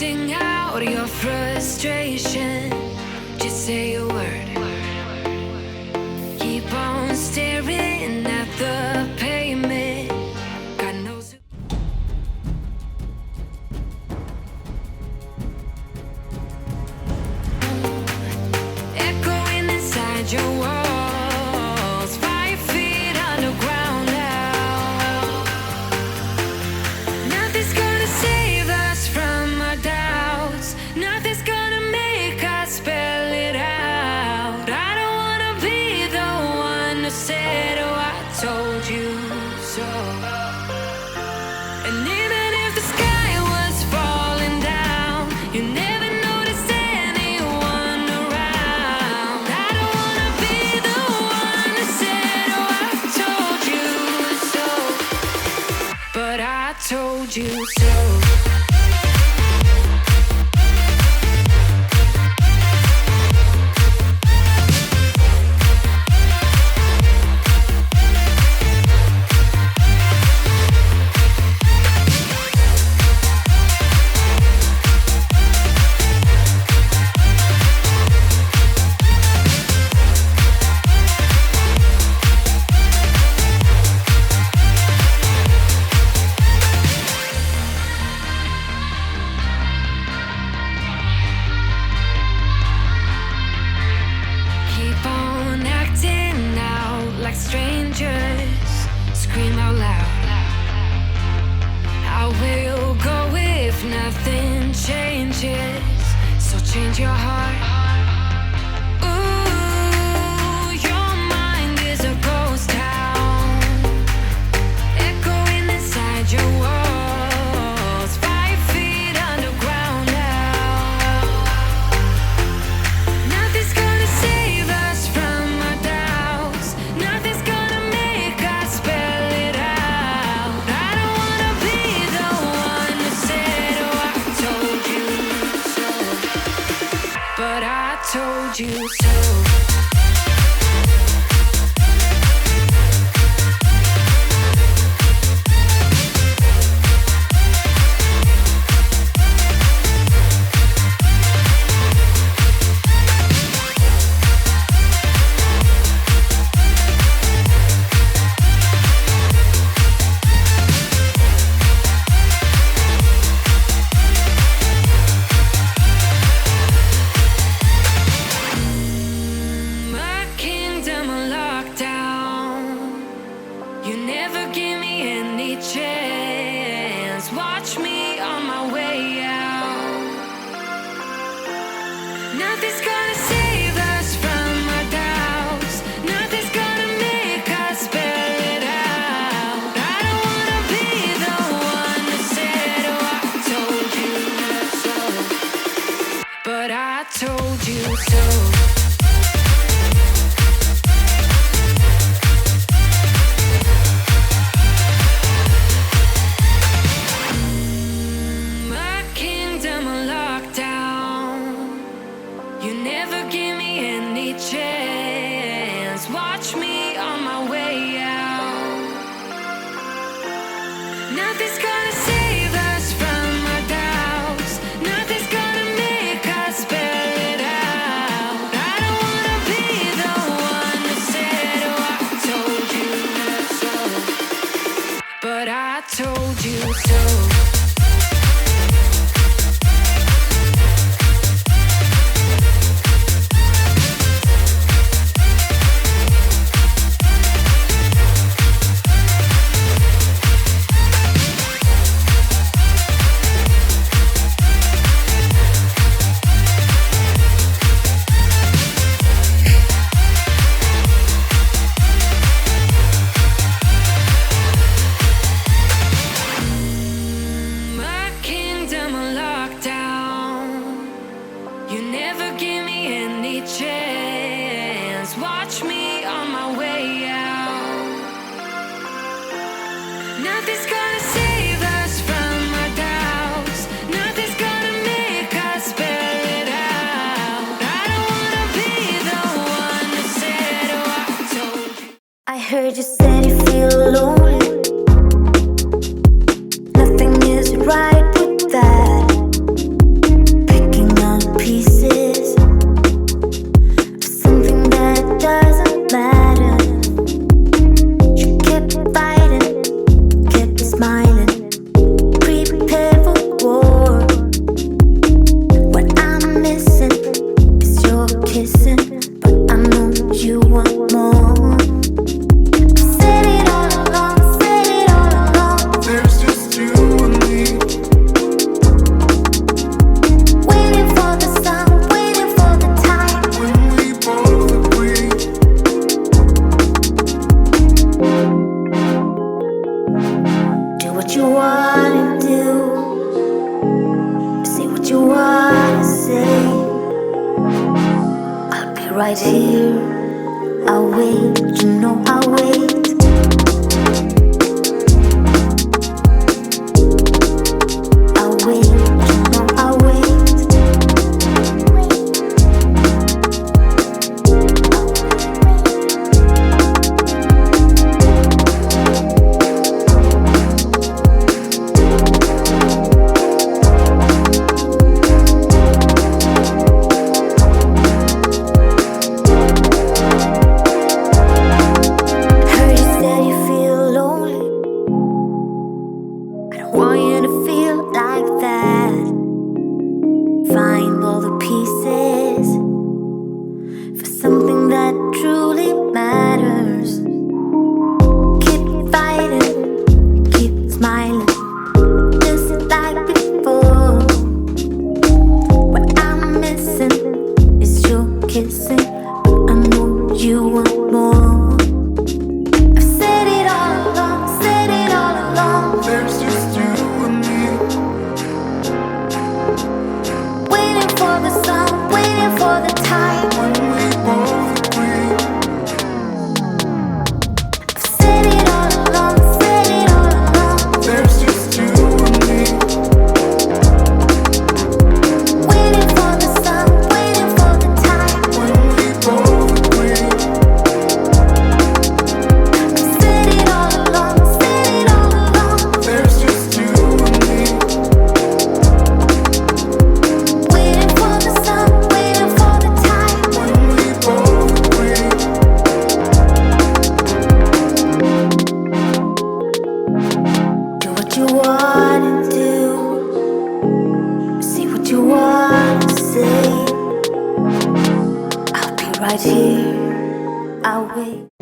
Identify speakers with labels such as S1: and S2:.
S1: Sing out your frustration. Just say a word. Keep on staring at the pavement. God knows. Echoing inside your walls. 5 feet underground now. Nothing's gonna save us from our doubts. Nothing's gonna make us spell it out. I don't wanna be the one who said, oh, I told you so. And even if the sky was falling down, you never noticed anyone around. I don't wanna be the one who said, oh, I told you so. But I told you so. Keep on acting out like strangers. Scream out loud. I will go if nothing changes. So change your heart. Ooh, your mind is a ghost town. Echoing inside your walls. 5 feet underground now. Nothing's gonna save us from our doubts. Nothing's gonna make us spell it out. I don't wanna be the one who said, oh, I told you so. But I told you so. right here. I'll wait, you know I'll wait. I'll wait, you know I'll wait. Heard you said you feel lonely. I don't want you to feel like that. Find all the pieces for something that truly matters. Keep fighting, keep smiling, just like before. What I'm missing is your kissing, but I know you want more. I've said it all along, said it all along.
S2: There's just you and me.
S1: Waiting for the sun, waiting for the time.
S2: When we both agree.
S1: I've said it all along, said it all along.
S2: There's just you and me.
S1: Waiting for the sun, waiting for the time.
S2: When we both agree.
S1: I've said it all along, said it all along.
S2: There's just you and me.
S1: Waiting for the sun, waiting for the time.
S2: When we both agree.
S1: Do what you wanna do. Say what you wanna say. I'll be right here. I'll wait.